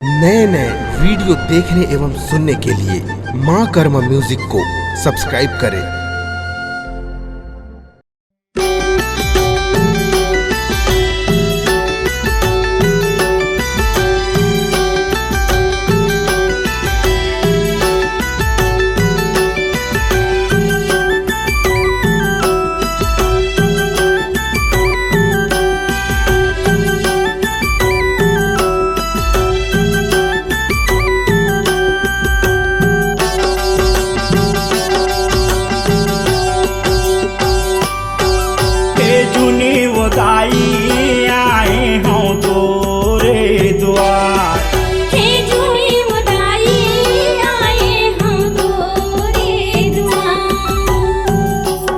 नए नए वीडियो देखने एवं सुनने के लिए माँ कर्मा म्यूजिक को सब्सक्राइब करें। आए हों तोरे द्वार, हे जुनी मुदाई आए हों तोरे द्वार।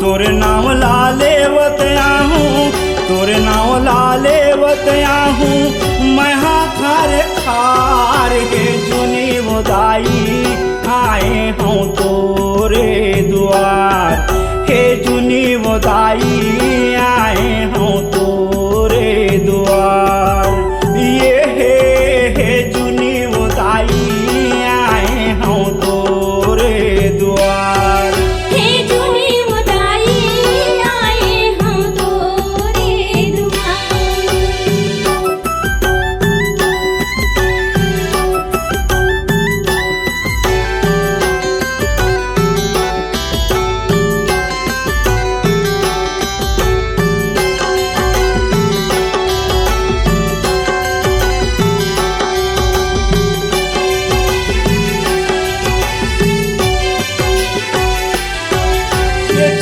तोरे नाम लालेवत आहूँ, तोरे नाम लालेवत आहूँ, मैं हाथार खार। हे जुनी मुदाई आए हों तोरे द्वार, हे जुनी मुदाई आए हों तोरे द्वार। ये हे जुनी मुदाई आए हों तोरे द्वार, हे जुनी मुदाई आए हों तोरे द्वार।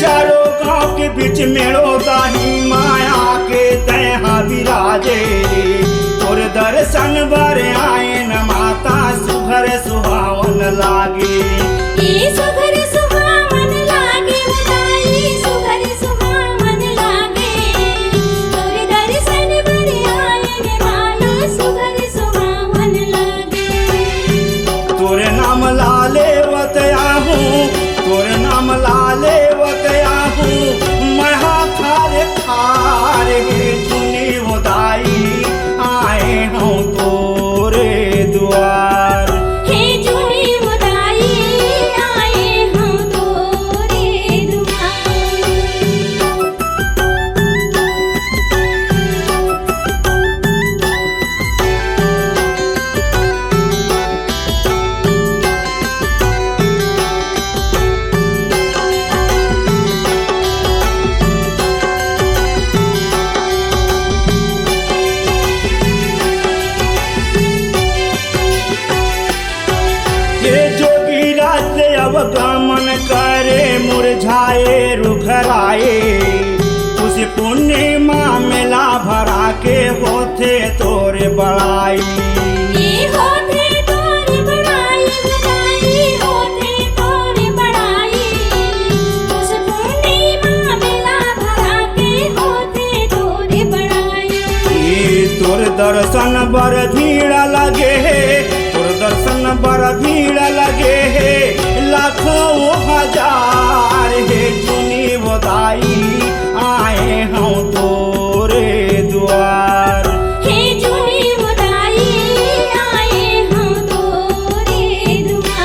चारों गांव के बीच मेड़ो दाही माया के तैहा विराजे। तोर दर्शन बर आए न माता सुघर सुहावन लागे। ये सुघर सुहावन लागे मुदाई सुघर सुहावन लागे। तोरे दर्शन बर आए न माता सुघर सुहावन लागे। तोरे नाम लालेवत आहूँ, तोरे नाम लालेवत आहूँ, मैं हाथार खार। हे जुनी मुदाई आए हों तोरे द्वार, हे जुनी मुदाई आए हों तोरे द्वार। ये जोगी रात अब गमन करे मुरझाए रुखराए। उस पूर्णिमा मेला भरा के होते तोरे बड़ाई। ये होते तोरे बड़ाई मुदाई होते तोरे बड़ाई। उस पूर्णिमा मेला भरा के होते तोरे बड़ाई। ये तोर दर्शन बर भीड़ लगे है, तोर दर्शन बर भीड़ लगे है, लाखों हजार। हे जुनी मुदाई आए हों तोरे द्वार, हे जुनी मुदाई आए हों तोरे द्वार।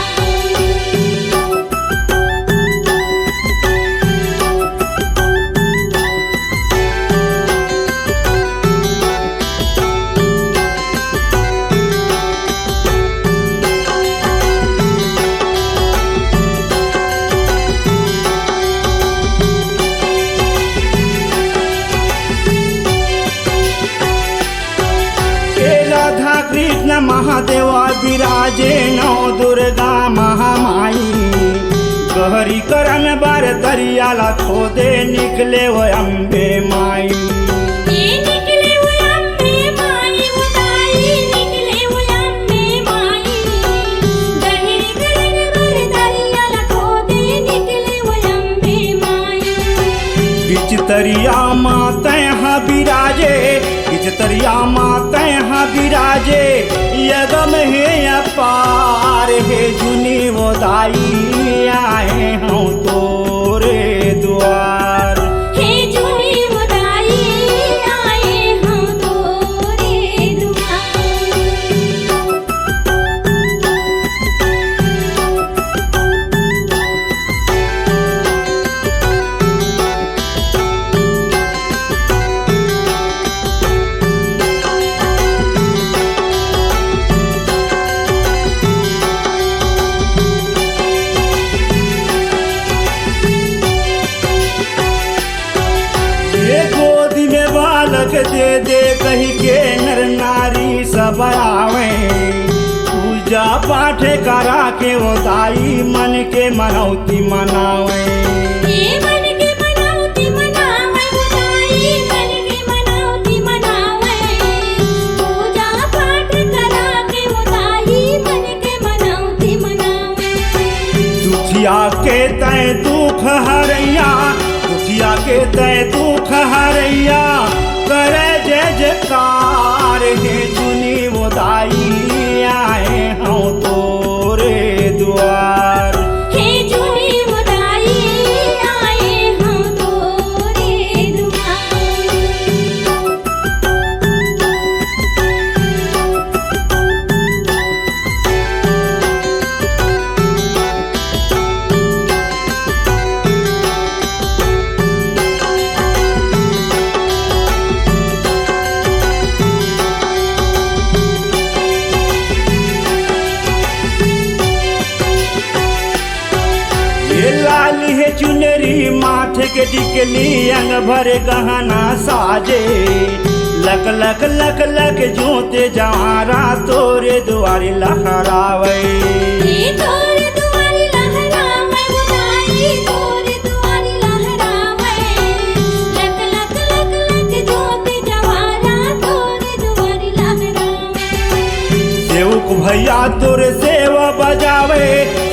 राधा कृष्ण महादेवा विराजे नौ दुर्गा महामाई। गहरी करन बार दरियाला खोदे निकले वो अम्बे माई। ये निकले वो अम्बे माई मुदाई निकले वो अम्बे माई। गहरी करन बर दरियाला खोदे निकले वो अम्बे माई। बीच तरिया माते हाँ विराजे, बीच तरिया माते हाँ विराजे। यगम है अपार, हे जुनी मुदाई आए हों तोरे द्वार, हे जुनी मुदाई आए हों तोरे द्वार। घबरावे पूजा पाठ करा के वो दाई मन के मनौती मनावे ये मन के मनौती मनावे उदाई मन के मनौती मनावे पूजा पाठ करा के उदाई मन के मनौती मनावे दुखिया के तय दुख हरैया दुखिया के तय दुख हरैया करे जय जयकार हे जुनी वो दाई आए हम तोरे द्वार हे जुनी उदाई आए हम तोरे दुआर ये लाली है चुनरी माथे के टिकली अंग भरे गहना साजे लक लक लक लक जोते जवारा तोरे दुआरी लहरावे हे तोरे दुआरी लहरावे उदाई तोरे दुआरी लहरावे लक लक लक लक ज्योति जवारा तोरे दुआरी लहरावे सेवक भैया तोरे सेवा बजावे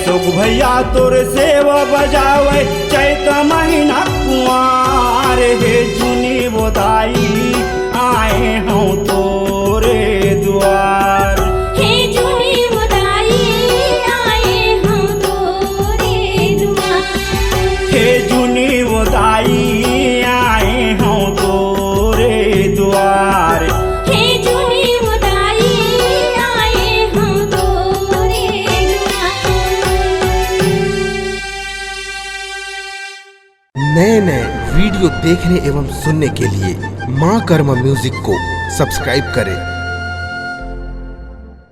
सुख भैया तोरे सेवा बजावे चैत महीना कुआर हे जुनी बोदाई आए हम तोरे द्वार हे जुनी उदाई आए हम तोरे दुआर हे जुनी बोदाई आए हम तोरे द्वार हे जुनी उदाई आए हम तोरे दुआर नए नए वीडियो देखने एवं सुनने के लिए माँ कर्मा म्यूजिक को सब्सक्राइब करें